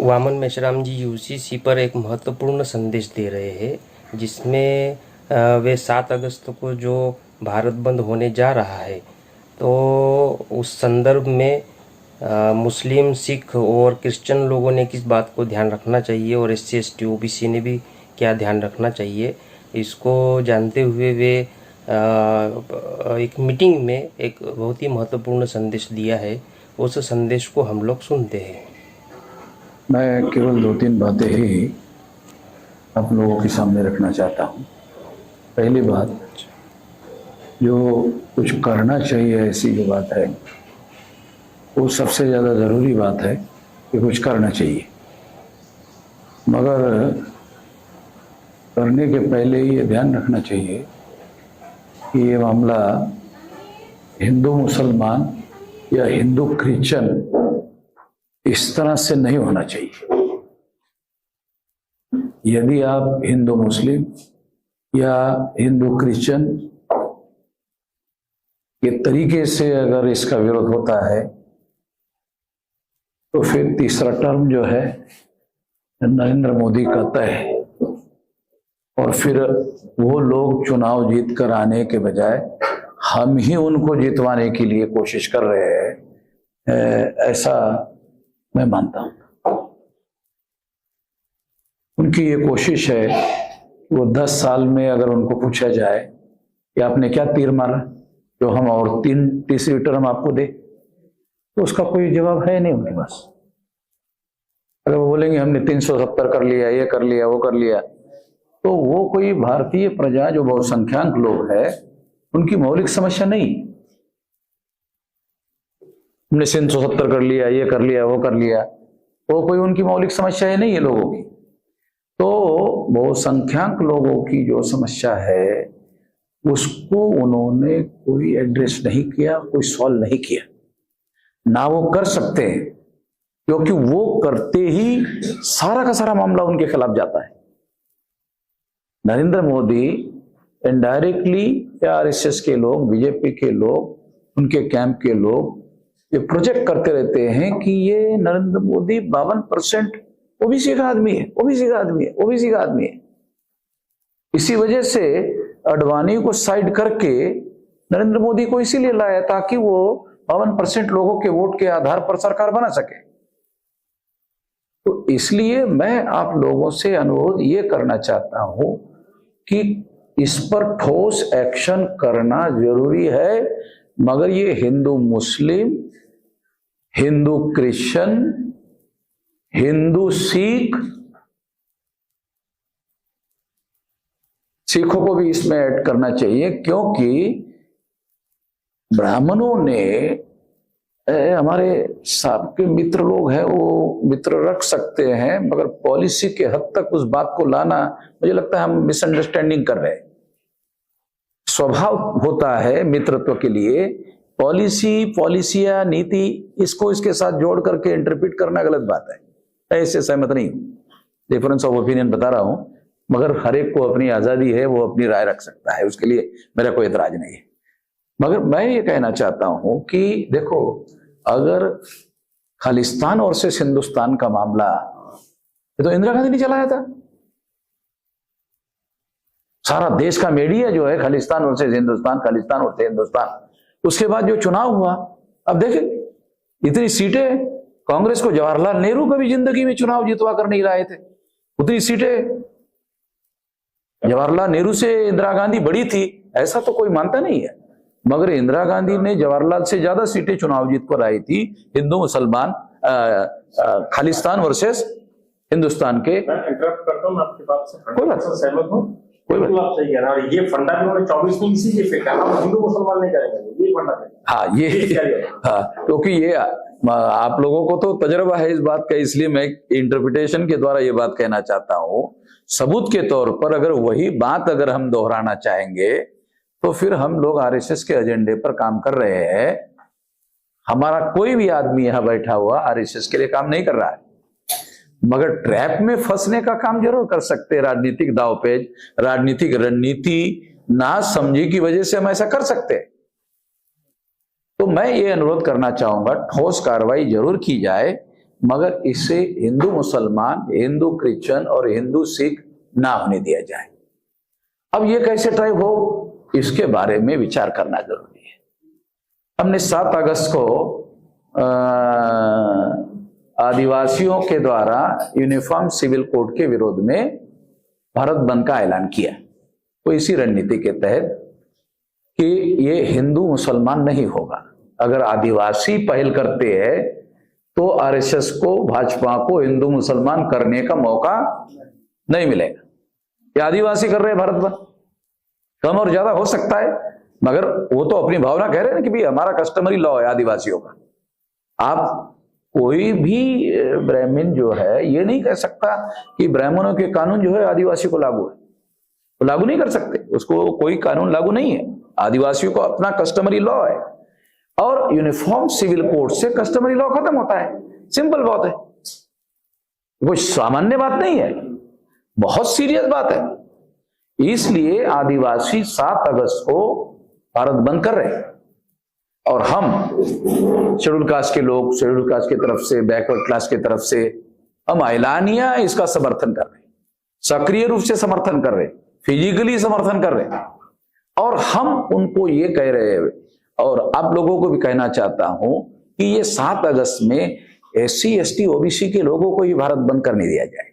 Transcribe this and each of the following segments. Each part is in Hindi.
वामन मेश्राम जी यूसीसी पर एक महत्वपूर्ण संदेश दे रहे हैं, जिसमें वे 7 अगस्त को जो भारत बंद होने जा रहा है, तो उस संदर्भ में मुस्लिम, सिख और क्रिश्चियन लोगों ने किस बात को ध्यान रखना चाहिए और SC ST OBC ने भी क्या ध्यान रखना चाहिए, इसको जानते हुए वे एक मीटिंग में एक बहुत ही महत्वपूर्ण संदेश दिया है। उस संदेश को हम लोग सुनते हैं। मैं केवल 2-3 बातें ही आप लोगों के सामने रखना चाहता हूँ। पहली बात, जो कुछ करना चाहिए ऐसी जो बात है, वो सबसे ज़्यादा ज़रूरी बात है कि कुछ करना चाहिए, मगर करने के पहले ये ध्यान रखना चाहिए कि ये मामला हिंदू मुसलमान या हिंदू क्रिश्चियन इस तरह से नहीं होना चाहिए। यदि आप हिंदू मुस्लिम या हिंदू क्रिश्चियन के तरीके से अगर इसका विरोध होता है, तो फिर तीसरा टर्म जो है नरेंद्र मोदी का तय है, और फिर वो लोग चुनाव जीत कर आने के बजाय हम ही उनको जितवाने के लिए कोशिश कर रहे हैं, ऐसा मैं मानता हूं। उनकी ये कोशिश है कि वो 10 साल में अगर उनको पूछा जाए कि आपने क्या तीर मारा जो हम और तीसरी टर्म आपको दे, तो उसका कोई जवाब है नहीं उनके पास। अगर वो बोलेंगे हमने 370 कर लिया, ये कर लिया, वो कर लिया, तो वो कोई भारतीय प्रजा जो बहुसंख्यक लोग है उनकी मौलिक समस्या नहीं। हमने 370 कर लिया, ये कर लिया, वो कर लिया, वो कोई उनकी मौलिक समस्या नहीं है लोगों की। तो बहुसंख्यक लोगों की जो समस्या है उसको उन्होंने कोई एड्रेस नहीं किया, कोई सॉल्व नहीं किया, ना वो कर सकते हैं, क्योंकि वो करते ही सारा का सारा मामला उनके खिलाफ जाता है। नरेंद्र मोदी इनडायरेक्टली या RSS के लोग, बीजेपी के लोग, उनके कैंप के लोग ये प्रोजेक्ट करते रहते हैं कि ये नरेंद्र मोदी 52% ओबीसी का आदमी है, ओबीसी का आदमी है, ओबीसी का आदमी है। इसी वजह से अडवाणी को साइड करके नरेंद्र मोदी को इसीलिए लाया ताकि वो 52% लोगों के वोट के आधार पर सरकार बना सके। तो इसलिए मैं आप लोगों से अनुरोध ये करना चाहता हूं कि इस पर ठोस एक्शन करना जरूरी है, मगर ये हिंदू मुस्लिम, हिंदू क्रिश्चियन, हिंदू सिखों को भी इसमें ऐड करना चाहिए, क्योंकि ब्राह्मणों ने हमारे सबके मित्र लोग हैं, वो मित्र रख सकते हैं, मगर पॉलिसी के हद तक उस बात को लाना, मुझे लगता है हम मिसअंडरस्टैंडिंग कर रहे हैं। स्वभाव होता है मित्रत्व के लिए, पॉलिसिया, नीति, इसको इसके साथ जोड़ करके इंटरप्रेट करना गलत बात है। ऐसे सहमत नहीं हूं, डिफरेंस ऑफ ओपिनियन बता रहा हूं, मगर हर एक को अपनी आजादी है, वो अपनी राय रख सकता है, उसके लिए मेरा कोई एतराज नहीं है। मगर मैं ये कहना चाहता हूं कि देखो, अगर खालिस्तान और से हिंदुस्तान का मामला, ये तो इंदिरा गांधी ने चलाया था। सारा देश का मीडिया जो है खालिस्तान और से हिंदुस्तान, खालिस्तान और से हिंदुस्तान। उसके बाद जो चुनाव हुआ, अब देखें इतनी सीटें कांग्रेस को जवाहरलाल नेहरू कभी जिंदगी में चुनाव जितवा कर नहीं लाए थे, उतनी सीटें जवाहरलाल नेहरू से इंदिरा गांधी बड़ी थी, ऐसा तो कोई मानता नहीं है। मगर इंदिरा गांधी ने जवाहरलाल से ज्यादा सीटें चुनाव जीत कर आई थी, हिंदू मुसलमान, खालिस्तान वर्सेस हिंदुस्तान के। इंटरप्ट करता हूं आपकी बात से, कोई बात सहमत हूं, कोई बात आप सही कह रहे हैं। और ये फंडा भी उन्होंने 24 में इसी के फेंका, हम हिंदू मुसलमान नहीं करेंगे, ये फंडा है। हाँ, ये हाँ, क्योंकि ये आप लोगों को तो तजर्बा है इस बात का, इसलिए मैं इंटरप्रिटेशन के द्वारा ये बात कहना चाहता हूं। सबूत के तौर पर अगर वही बात अगर हम दोहराना चाहेंगे, तो फिर हम लोग RSS के एजेंडे पर काम कर रहे हैं। हमारा कोई भी आदमी यहां बैठा हुआ RSS के लिए काम नहीं कर रहा है, मगर ट्रैप में फंसने का काम जरूर कर सकते हैं। राजनीतिक दावपेच, राजनीतिक रणनीति ना समझी की वजह से हम ऐसा कर सकते हैं। तो मैं ये अनुरोध करना चाहूंगा, ठोस कार्रवाई जरूर की जाए, मगर इसे हिंदू मुसलमान, हिंदू क्रिश्चियन और हिंदू सिख ना होने दिया जाए। अब ये कैसे तय हो, इसके बारे में विचार करना जरूरी है। हमने 7 अगस्त को आदिवासियों के द्वारा यूनिफॉर्म सिविल कोड के विरोध में भारत बंद का ऐलान किया, तो इसी रणनीति के तहत कि ये हिंदू मुसलमान नहीं होगा। अगर आदिवासी पहल करते हैं तो आरएसएस को, भाजपा को हिंदू मुसलमान करने का मौका नहीं मिलेगा। ये आदिवासी कर रहे हैं भारत बंद, कम और ज्यादा हो सकता है, मगर वो तो अपनी भावना कह रहे हैं कि भाई हमारा कस्टमरी लॉ है आदिवासियों का। आप कोई भी ब्राह्मण जो है ये नहीं कह सकता कि ब्राह्मणों के कानून जो है आदिवासी को लागू है, वो लागू नहीं कर सकते, उसको कोई कानून लागू नहीं है। आदिवासियों को अपना कस्टमरी लॉ है और यूनिफॉर्म सिविल कोड से कस्टमरी लॉ खत्म होता है। सिंपल बात है, कोई सामान्य बात नहीं है, बहुत सीरियस बात है। इसलिए आदिवासी 7 अगस्त को भारत बंद कर रहे हैं और हम शेड्यूल कास्ट के लोग, शेड्यूल कास्ट की तरफ से, बैकवर्ड क्लास की तरफ से हम ऐलानिया इसका समर्थन कर रहे हैं, सक्रिय रूप से समर्थन कर रहे हैं, फिजिकली समर्थन कर रहे हैं। और हम उनको ये कह रहे हैं और आप लोगों को भी कहना चाहता हूं कि ये 7 अगस्त में SC, ST, OBC के लोगों को ही भारत बंद करने दिया जाए।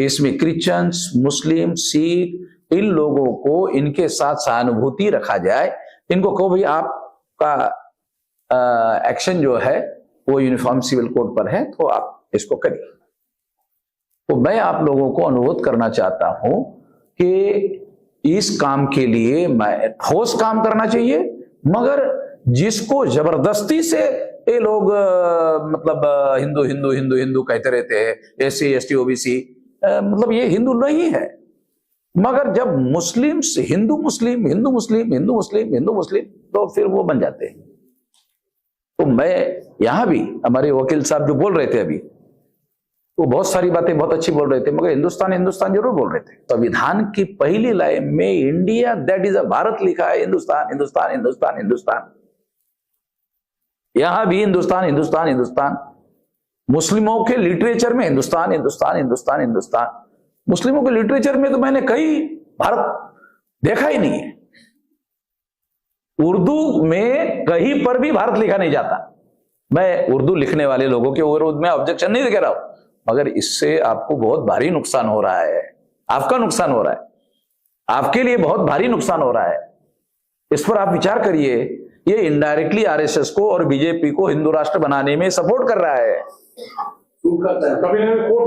इसमें क्रिश्चियंस, मुस्लिम, सिख, इन लोगों को इनके साथ सहानुभूति रखा जाए। इनको कहो भाई आपका एक्शन जो है वो यूनिफॉर्म सिविल कोड पर है तो आप इसको करिए। तो मैं आप लोगों को अनुरोध करना चाहता हूं कि इस काम के लिए मैं ठोस काम करना चाहिए, मगर जिसको जबरदस्ती से ये लोग मतलब हिंदू हिंदू हिंदू हिंदू कहते रहते हैं, SC, ST, OBC, मतलब ये हिंदू नहीं है। मगर जब मुस्लिम हिंदू मुस्लिम, हिंदू मुस्लिम, हिंदू मुस्लिम, हिंदू मुस्लिम, तो फिर वो बन जाते हैं। तो मैं यहां भी हमारे वकील साहब जो बोल रहे थे अभी, वो बहुत सारी बातें बहुत अच्छी बोल रहे थे, मगर हिंदुस्तान हिंदुस्तान जरूर बोल रहे थे। संविधान की पहली लाइन में India that is a Bharat लिखा है, हिंदुस्तान हिंदुस्तान हिंदुस्तान हिंदुस्तान। यहां भी हिंदुस्तान हिंदुस्तान हिंदुस्तान। मुस्लिमों के लिटरेचर में हिंदुस्तान हिंदुस्तान हिंदुस्तान हिंदुस्तान। मुस्लिमों के लिटरेचर में तो मैंने कहीं भारत देखा ही नहीं है। उर्दू में कहीं पर भी भारत लिखा नहीं जाता। मैं उर्दू लिखने वाले लोगों के विरोध में ऑब्जेक्शन नहीं कह रहा हूं, मगर इससे आपको बहुत भारी नुकसान हो रहा है, आपका नुकसान हो रहा है, आपके लिए बहुत भारी नुकसान हो रहा है। इस पर आप विचार करिए। ये इनडायरेक्टली आरएसएस को और बीजेपी को हिंदू राष्ट्र बनाने में सपोर्ट कर रहा है, कोट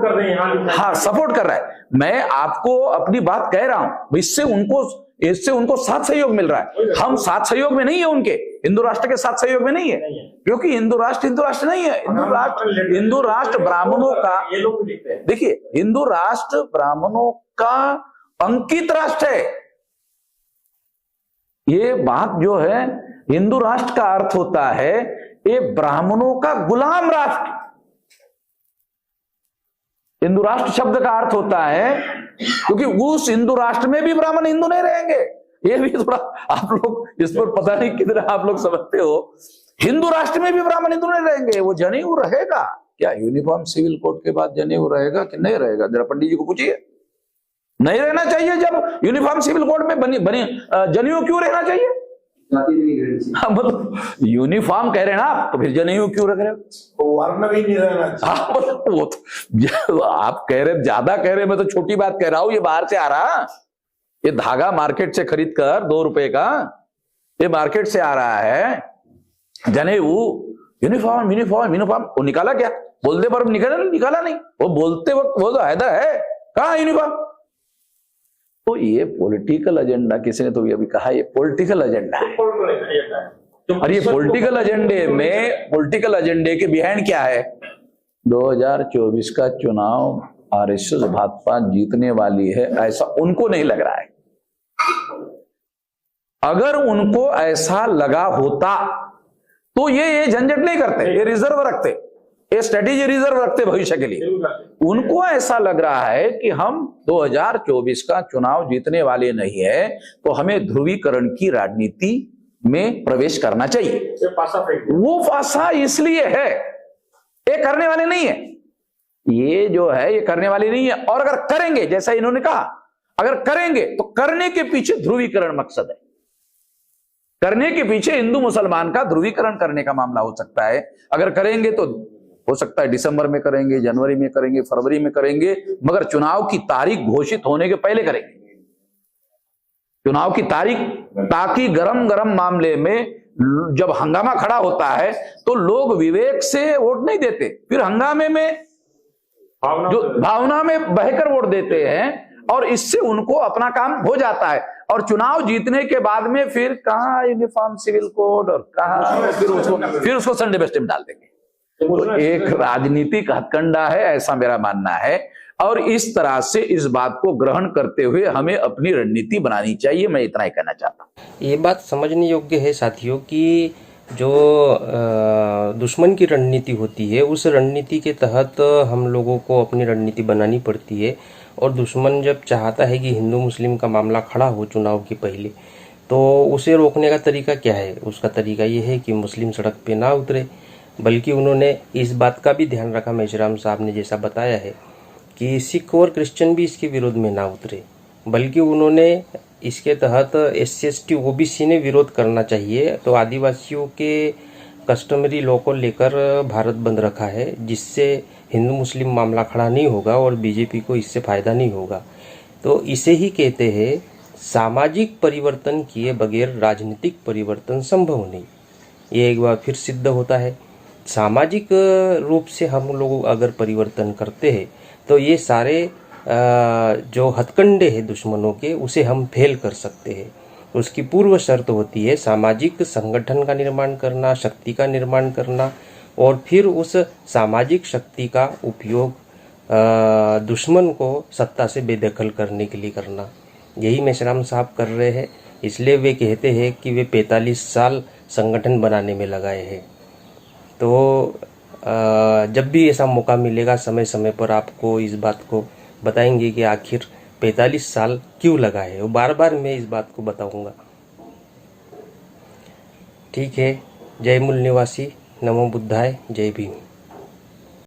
कर रहे हैं, हाँ सपोर्ट कर रहा है। मैं आपको अपनी बात कह रहा हूं, इससे उनको साथ सहयोग मिल रहा है। हम साथ सहयोग में नहीं है, उनके हिंदू राष्ट्र के साथ सहयोग में नहीं है, क्योंकि हिंदू राष्ट्र नहीं है। हिंदू राष्ट्र ब्राह्मणों का, देखिए हिंदू राष्ट्र ब्राह्मणों का अंकित राष्ट्र है। ये बात जो है, हिंदू राष्ट्र का अर्थ होता है ये ब्राह्मणों का गुलाम राष्ट्र। हिंदू राष्ट्र शब्द का अर्थ होता है, क्योंकि उस हिंदू राष्ट्र में भी ब्राह्मण हिंदू नहीं रहेंगे। ये भी थोड़ा आप लोग इस पर पता नहीं कितना आप लोग समझते हो। हिंदू राष्ट्र में भी ब्राह्मण हिंदू नहीं रहेंगे। वो जनेऊ रहेगा क्या? यूनिफॉर्म सिविल कोड के बाद जनेऊ रहेगा कि नहीं रहेगा? जरा पंडित जी को पूछिए। नहीं रहना चाहिए। जब यूनिफॉर्म सिविल कोड में बनी जनेऊ क्यों रहना चाहिए? हाँ, मतलब यूनिफॉर्म कह रहे हैं ना आप, तो फिर जनेऊ क्यों रख रहे हो? वर्ण भी नहीं रहना चाहिए। वो तो आप कह रहे, ज्यादा कह रहे, मैं तो छोटी बात कह रहा हूं। ये बाहर से आ रहा, ये धागा मार्केट से खरीद कर 2 रुपए का, ये मार्केट से आ रहा है जनेऊ। यूनिफॉर्म यूनिफॉर्म यूनिफॉर्म, वो निकाला क्या? बोलते पर निकाला नहीं। वो बोलते वक्त वो तो हैदर है, कहां यूनिफॉर्म? तो ये पॉलिटिकल एजेंडा, किसी ने तो अभी कहा ये पॉलिटिकल एजेंडा है। और ये पॉलिटिकल एजेंडे में, पॉलिटिकल एजेंडे के बिहाइंड क्या है? 2024 का चुनाव आरएसएस भाजपा जीतने वाली है, ऐसा उनको नहीं लग रहा है। अगर उनको ऐसा लगा होता तो ये झंझट नहीं करते, ये रिजर्व रखते, ये स्ट्रेटेजी रिजर्व रखते भविष्य के लिए। उनको ऐसा लग रहा है कि हम 2024 का चुनाव जीतने वाले नहीं है, तो हमें ध्रुवीकरण की राजनीति में प्रवेश करना चाहिए। वो पासा इसलिए है, ये करने वाले नहीं है। ये जो है ये करने वाली नहीं है। और अगर करेंगे, जैसा इन्होंने कहा, अगर करेंगे तो करने के पीछे ध्रुवीकरण मकसद है। करने के पीछे हिंदू मुसलमान का ध्रुवीकरण करने का मामला हो सकता है। अगर करेंगे तो हो सकता है दिसंबर में करेंगे, जनवरी में करेंगे, फरवरी में करेंगे, मगर चुनाव की तारीख घोषित होने के पहले करेंगे। चुनाव की तारीख, ताकि गरम गरम मामले में जब हंगामा खड़ा होता है तो लोग विवेक से वोट नहीं देते, फिर हंगामे में जो भावना में बहकर वोट देते हैं, और इससे उनको अपना काम हो जाता है। और चुनाव जीतने के बाद में फिर कहां यूनिफॉर्म सिविल कोड और कहां फिर उसको संडे बेस्ट में डाल देंगे। तो एक राजनीतिक हथकंडा है, ऐसा मेरा मानना है। और इस तरह से इस बात को ग्रहण करते हुए हमें अपनी रणनीति बनानी चाहिए। मैं इतना ही कहना चाहता हूं। ये बात समझने योग्य है साथियों कि जो दुश्मन की रणनीति होती है, उस रणनीति के तहत हम लोगों को अपनी रणनीति बनानी पड़ती है। और दुश्मन जब चाहता है कि हिंदू मुस्लिम का मामला खड़ा हो चुनाव के पहले, तो उसे रोकने का तरीका क्या है? उसका तरीका ये है कि मुस्लिम सड़क पे ना उतरे, बल्कि उन्होंने इस बात का भी ध्यान रखा, मेश्राम साहब ने जैसा बताया है, कि सिख और क्रिश्चियन भी इसके विरोध में ना उतरे, बल्कि उन्होंने इसके तहत SC/ST OBC ने विरोध करना चाहिए। तो आदिवासियों के कस्टमरी लॉ को लेकर भारत बंद रखा है, जिससे हिंदू मुस्लिम मामला खड़ा नहीं होगा और बीजेपी को इससे फायदा नहीं होगा। तो इसे ही कहते हैं सामाजिक परिवर्तन किए बगैर राजनीतिक परिवर्तन संभव नहीं। ये एक बार फिर सिद्ध होता है। सामाजिक रूप से हम लोग अगर परिवर्तन करते हैं तो ये सारे जो हथकंडे हैं दुश्मनों के, उसे हम फेल कर सकते हैं। उसकी पूर्व शर्त होती है सामाजिक संगठन का निर्माण करना, शक्ति का निर्माण करना, और फिर उस सामाजिक शक्ति का उपयोग दुश्मन को सत्ता से बेदखल करने के लिए करना। यही मेश्राम साहब कर रहे हैं। इसलिए वे कहते हैं कि वे 45 साल संगठन बनाने में लगाए हैं। तो जब भी ऐसा मौका मिलेगा, समय समय पर आपको इस बात को बताएंगे कि आखिर 45 साल क्यों लगा है। वो बार बार मैं इस बात को बताऊंगा। ठीक है। जय मूल निवासी, नमो बुद्धाय, जय भीम।